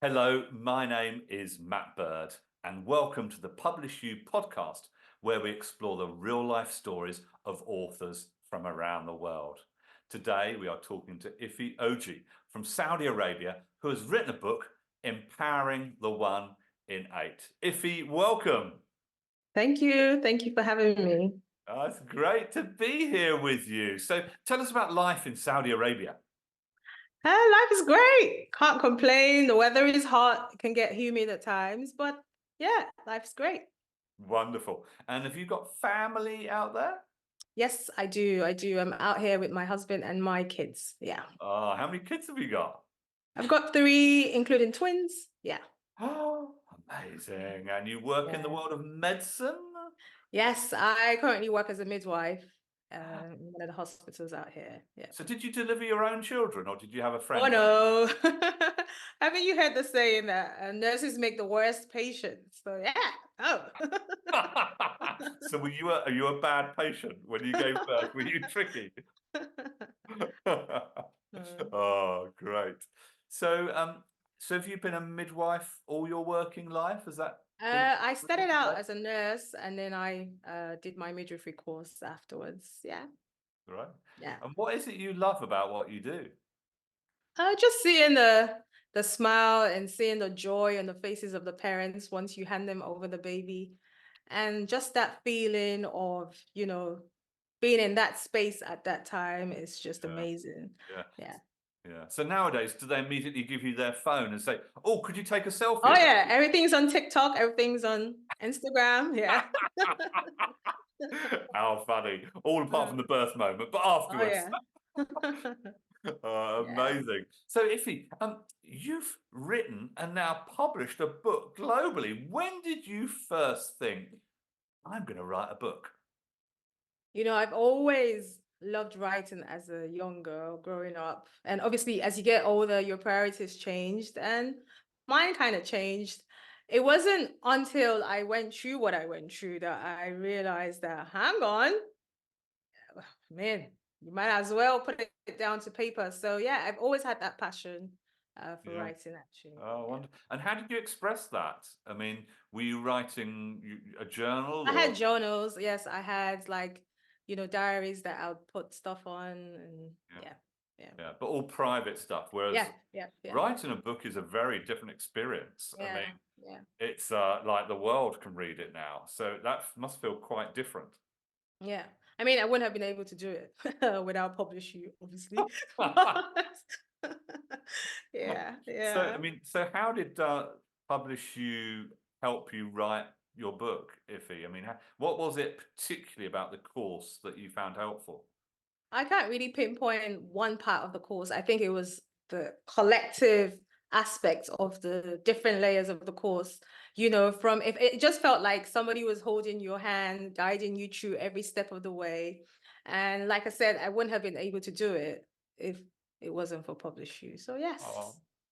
Hello, my name is Matt Bird, and welcome to the PublishU podcast, where we explore the real life stories of authors from around the world. Today, we are talking to Ife Oji from Saudi Arabia, who has written a book, Empowering the One in Eight. Ife, welcome. Thank you. Thank you for having me. It's great to be here with you. So, tell us about life in Saudi Arabia. Life is great. Can't complain. The weather is hot. It can get humid at times, but yeah, life's great. Wonderful. And have you got family out there? Yes, I do. I do. I'm out here with my husband and my kids. Yeah. How many kids have you got? I've got three, including twins. Yeah. Oh, amazing. And you work in the Yeah. world of medicine? Yes, I currently work as a midwife in one of the hospitals out here. Yeah. So did you deliver your own children or did you have a Oh friend? no. Haven't you heard the saying that nurses make the worst patients? So yeah. Oh. So are you a bad patient when you gave birth? Were you tricky? Mm. Oh, great. So so have you been a midwife all your working life? Has that been I started out as a nurse and then I did my midwifery course afterwards. Yeah, right? yeah. And what is it you love about what you do? Just seeing the smile and seeing the joy on the faces of the parents once you hand them over the baby, and just that feeling of being in that space at that time is just Yeah, amazing. yeah. Yeah. Yeah. So nowadays, do they immediately give you their phone and say, "Oh, could you take a selfie Oh of yeah, everything's on TikTok, everything's on Instagram. Yeah. How funny. All apart Uh, from the birth moment, but oh afterwards. yeah. Yeah. Amazing. So, Iffy, you've written and now published a book globally. When did you first think, I'm going to write a book? I've always loved writing as a young girl growing up. And obviously, as you get older, your priorities changed, and mine kind of changed. It wasn't until I went through what I went through that I realized that, hang on, man, you might as well put it down to paper. So, yeah, I've always had that passion for Yeah. writing, actually. Oh, Yeah. wonderful. And how did you express that? I mean, were you writing a journal I had or? journals. Yes, I had diaries that I would put stuff on. And Yeah. yeah, yeah. Yeah, but all private stuff. Yeah, Whereas yeah, yeah, writing a book is a very different experience. I yeah, mean, yeah, it's like the world can read it now, so that must feel quite different. yeah. I mean, I wouldn't have been able to do it without PublishU, obviously. Yeah, So, I yeah. mean, so how did Publish You help you write your book, Iffy? I mean, what was it particularly about the course that you found helpful? I can't really pinpoint one part of the course. I think it was the collective aspect of the different layers of the course. From if it just felt like somebody was holding your hand, guiding you through every step of the way. And like I said, I wouldn't have been able to do it if it wasn't for PublishU. So Oh, yes.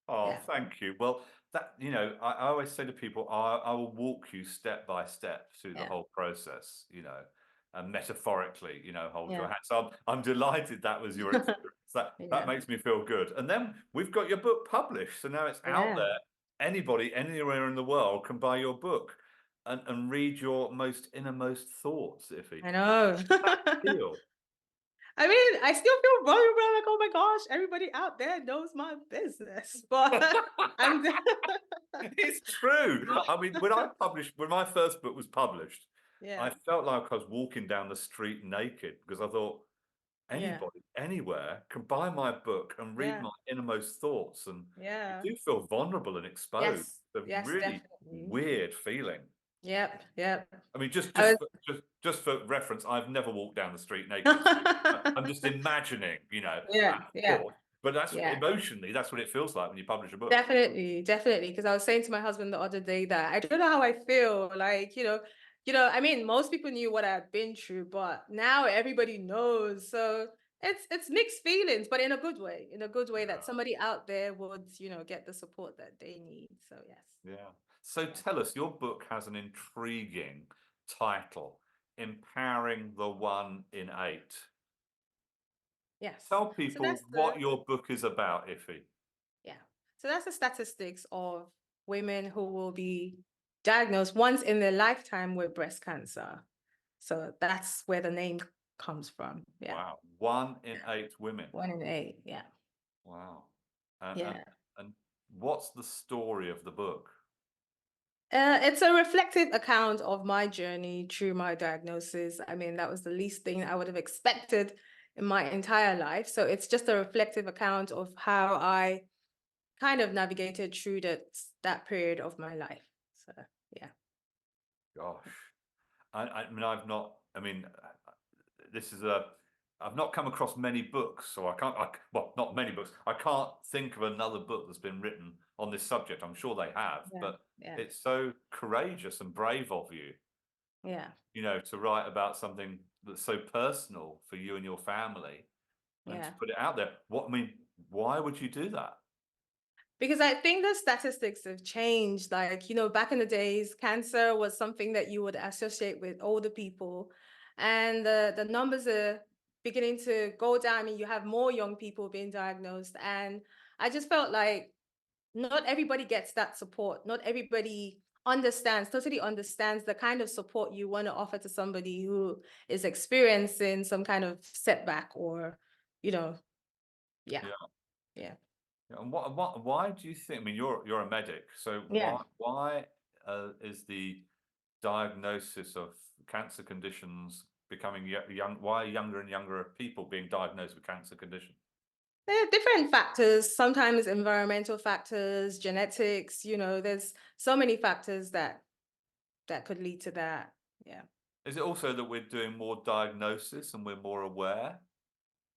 oh, Yeah. thank you. Well, I always say to people, I will walk you step by step through the Yeah. whole process, and metaphorically, hold your Yeah. hand. So I'm delighted that was your experience. That Yeah. makes me feel good. And then we've got your book published, so now it's out Yeah. there. Anybody, anywhere in the world, can buy your book and read your most innermost thoughts, Iffy. I know. That feel. I mean, I still feel vulnerable, like, oh my gosh, everybody out there knows my business. But I'm It's true. I mean, when my first book was published, I yeah, felt like I was walking down the street naked because I thought yeah, anybody, anywhere can buy my book and read yeah, my innermost thoughts. And you yeah. do feel vulnerable and exposed. Yes, It's a yes, really definitely. weird feeling. Yep, yep. I mean, just I just was for, just for reference, I've never walked down the street naked. So I'm just imagining, yeah, that yeah, thought. But that's yeah. emotionally, that's what it feels like when you publish a book. Definitely, definitely. Because I was saying to my husband the other day that I don't know how I feel. Like, I mean, most people knew what I'd been through, but now everybody knows. So it's mixed feelings, but in a good way that Yeah. somebody out there would, get the support that they need. So yes. Yeah. So Yeah. tell us, your book has an intriguing title, Empowering the One in Eight. Yes. Tell So people that's what your book is about, Iffy. yeah. So that's the statistics of women who will be diagnosed once in their lifetime with breast cancer. So that's where the name comes from. Yeah. Wow. 1 in 8 women. 1 in 8. Yeah. Wow. And, and, Yeah. and what's the story of the book? It's a reflective account of my journey through my diagnosis. I mean, that was the least thing I would have expected in my entire life. So it's just a reflective account of how I kind of navigated through that period of my life. So yeah. Gosh. I mean, this is I've not come across many books, so well, not many books. I can't think of another book that's been written on this subject. I'm sure they have, Yeah. but Yeah. it's so courageous and brave of you, Yeah. to write about something that's so personal for you and your family and to Yeah. put it out there. Why would you do that? Because I think the statistics have changed. Like, back in the days, cancer was something that you would associate with older people. And the numbers are beginning to go down. I mean, you have more young people being diagnosed. And I just felt like not everybody gets that support. Not everybody totally understands the kind of support you want to offer to somebody who is experiencing some kind of setback or, you know, yeah, Yeah. yeah, Yeah, and why do you think? I mean, you're a medic, so yeah. why is the diagnosis of cancer conditions becoming young? Why are younger and younger people being diagnosed with cancer conditions? There are different factors, sometimes environmental factors, genetics, there's so many factors that could lead to that. Yeah. Is it also that we're doing more diagnosis and we're more aware?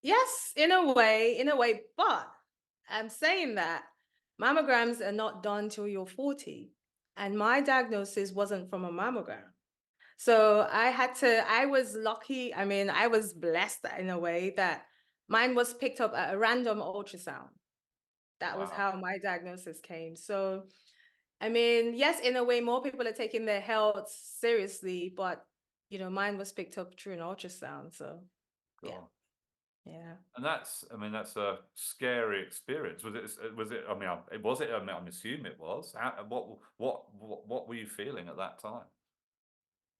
Yes, in a way, but I'm saying that mammograms are not done till you're 40. And my diagnosis wasn't from a mammogram. So I was lucky. I mean, I was blessed in a way that mine was picked up at a random ultrasound. That was Wow. how my diagnosis came. So I mean, yes, in a way, more people are taking their health seriously, but mine was picked up through an ultrasound. So yeah, God. yeah. And that's a scary experience. Was it? Was it? I mean, was it? I mean, I'm assuming it was. What were you feeling at that time?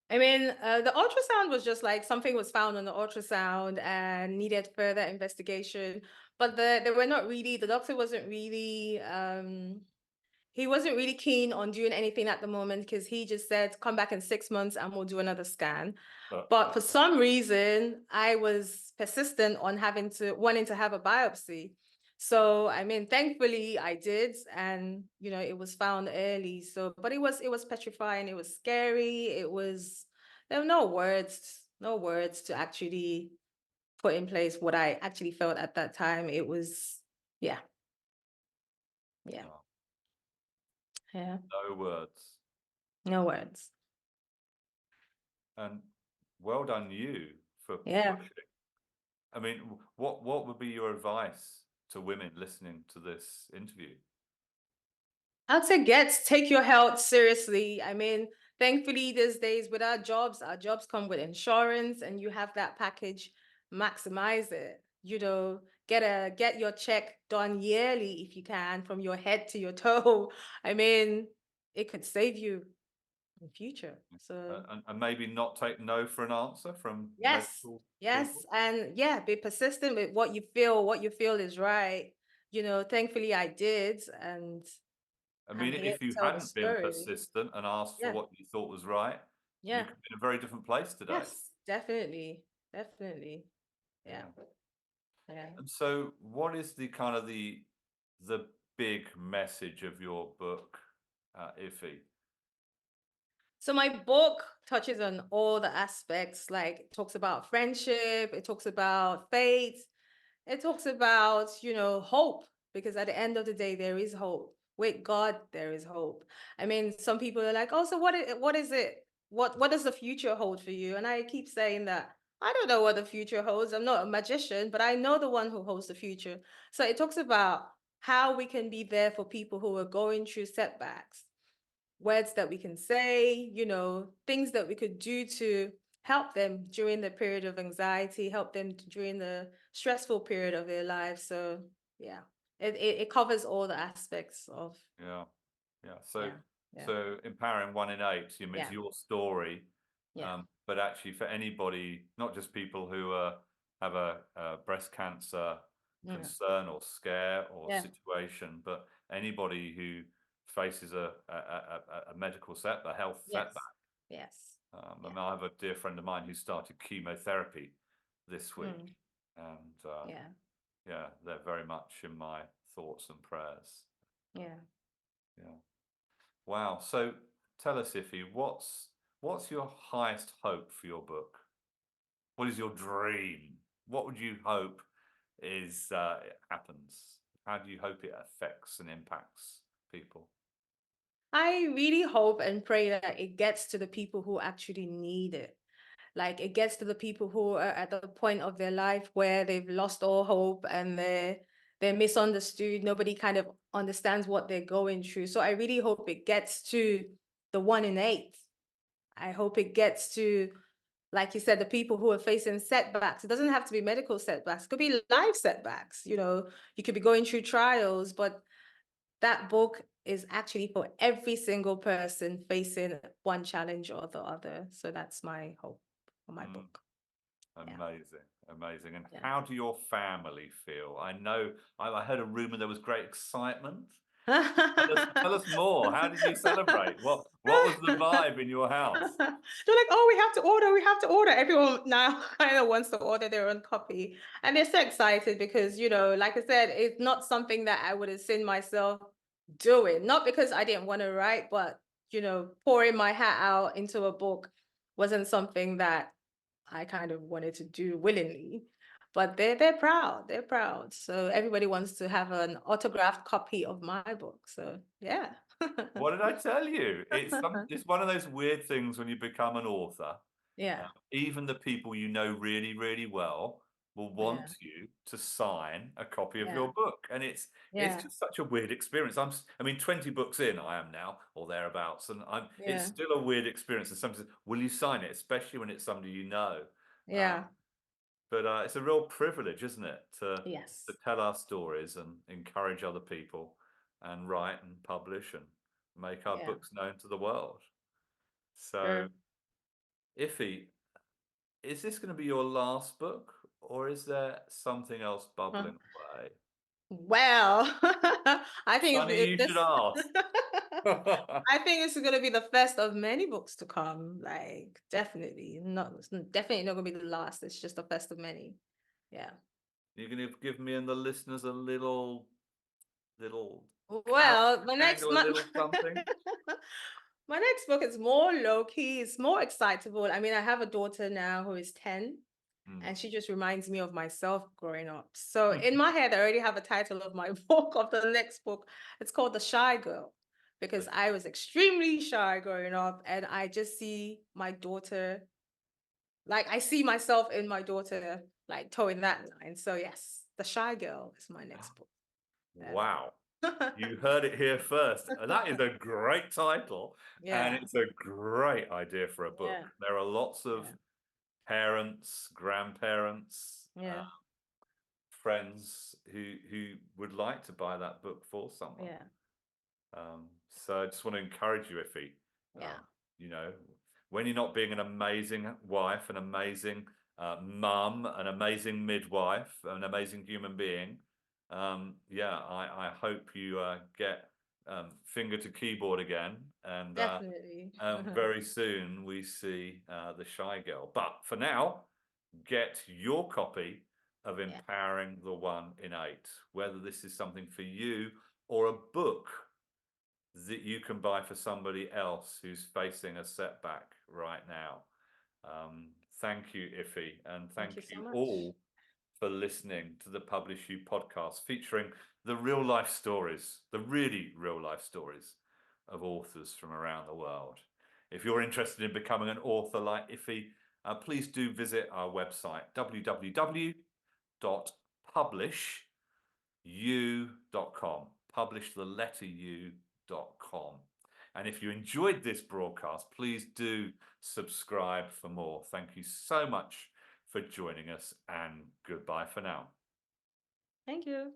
I mean, the ultrasound was just like something was found on the ultrasound and needed further investigation. But they were not really. The doctor wasn't really. He wasn't really keen on doing anything at the moment because he just said, "Come back in 6 months and we'll do another scan." But But for some reason, I was persistent on wanting to have a biopsy. So, I mean, thankfully I did, and it was found early. So, but it was petrifying, it was scary, there were no words to actually put in place what I actually felt at that time. It was, yeah, yeah, oh, yeah, no words. no words. And well done you for Yeah. pushing. I mean, what would be your advice to women listening to this interview? I'd say take your health seriously. I mean, thankfully these days with our jobs come with insurance and you have that package, maximize it. Get your check done yearly if you can, from your head to your toe. I mean, it could save you in future. So And maybe not take no for an answer from yes, medical yes, people. and yeah, be persistent with what you feel is right. Thankfully I did, and I I'm mean, here if to you tell the hadn't been story. persistent and asked for Yeah. what you thought was right, you Yeah. could be in a very different place today. Yes, definitely. Definitely. Yeah. Yeah. Yeah. And so, what is the kind of the big message of your book, Iffy? So my book touches on all the aspects, like it talks about friendship, it talks about faith, it talks about, hope, because at the end of the day, there is hope. With God, there is hope. I mean, some people are like, "Oh, so what is it? What does the future hold for you?" And I keep saying that I don't know what the future holds. I'm not a magician, but I know the one who holds the future. So it talks about how we can be there for people who are going through setbacks, words that we can say, things that we could do to help them during the period of anxiety, help them during the stressful period of their lives. So, yeah. it covers all the aspects of, Yeah. Yeah. So, yeah, yeah, so empowering 1 in 8, you mean it's yeah, your story, yeah, but actually for anybody, not just people who have a breast cancer yeah, concern or scare or yeah, situation, but anybody who faces a medical setback, a health yes, setback. yes, I yeah, mean, I have a dear friend of mine who started chemotherapy this week, mm, and yeah, yeah, they're very much in my thoughts and prayers. yeah. Yeah. Wow. So tell us, Iffy, what's your highest hope for your book? What is your dream? What would you hope is it happens? How do you hope it affects and impacts people? I really hope and pray that it gets to the people who actually need it. Like it gets to the people who are at the point of their life where they've lost all hope and they're misunderstood. Nobody kind of understands what they're going through. So I really hope it gets to the 1 in 8. I hope it gets to, like you said, the people who are facing setbacks. It doesn't have to be medical setbacks. It could be life setbacks. You could be going through trials, but that book is actually for every single person facing one challenge or the other. So that's my hope for my Mm, book. Yeah. amazing, amazing. And Yeah. how do your family feel? I know I heard a rumor there was great excitement. Tell us more. How did you celebrate? What was the vibe in your house? They're like, oh, we have to order, we have to order. Everyone now kind of wants to order their own copy. And they're so excited because, like I said, it's not something that I would have seen myself doing. Not because I didn't want to write, but, pouring my hat out into a book wasn't something that I kind of wanted to do willingly. But they're proud. They're proud. So everybody wants to have an autographed copy of my book. So yeah. What did I tell you? It's one of those weird things when you become an author. Yeah. Even the people you know really, really well will Yeah. want you to sign a copy of Yeah. your book, and it's Yeah. just such a weird experience. I mean, 20 books in, I am now or thereabouts, and it's Yeah. still a weird experience. And sometimes, will you sign it, especially when it's somebody you know? Uh, Yeah. but it's a real privilege, isn't it, to Yes. tell our stories and encourage other people and write and publish and make our Yeah. books known to the world. So, Sure. Iffy, is this going to be your last book, or is there something else Huh. bubbling away? Well, I think Funny you should this. ask. I think it's going to be the first of many books to come. Like definitely not. It's definitely not going to be the last. It's just the first of many. Yeah. You're going to give me and the listeners a little carrot Well, my next candle, a my, little something. my next book is more low key. It's more excitable. I mean, I have a daughter now who is 10. Hmm. And she just reminds me of myself growing up. So in my head, I already have a title of my book, of the next book. It's called The Shy Girl, because I was extremely shy growing up. And I just see my daughter, like I see myself in my daughter, like towing that line. So yes, The Shy Girl is my next book. Wow. Yeah. You heard it here first. That is a great title, and Yeah. it's a great idea for a book. Yeah. There are lots of Yeah. parents, grandparents, Yeah. friends who would like to buy that book for someone. Yeah. So I just want to encourage you, Iffy. Yeah. Um, you know, when you're not being an amazing wife, an amazing mum, an amazing midwife, an amazing human being, yeah, I hope you get finger to keyboard again, and Definitely. very soon we see the Shy Girl. But for now, get your copy of Yeah. Empowering the 1 in 8, whether this is something for you or a book that you can buy for somebody else who's facing a setback right now. Thank you, Iffy, and Thank you thank so you much. all for listening to the PublishU podcast featuring the real life stories, the really real life stories of authors from around the world. If you're interested in becoming an author like Iffy, please do visit our website, www.publishu.com. Publish the letter u.com. And if you enjoyed this broadcast, please do subscribe for more. Thank you so much for joining us, and goodbye for now. Thank you.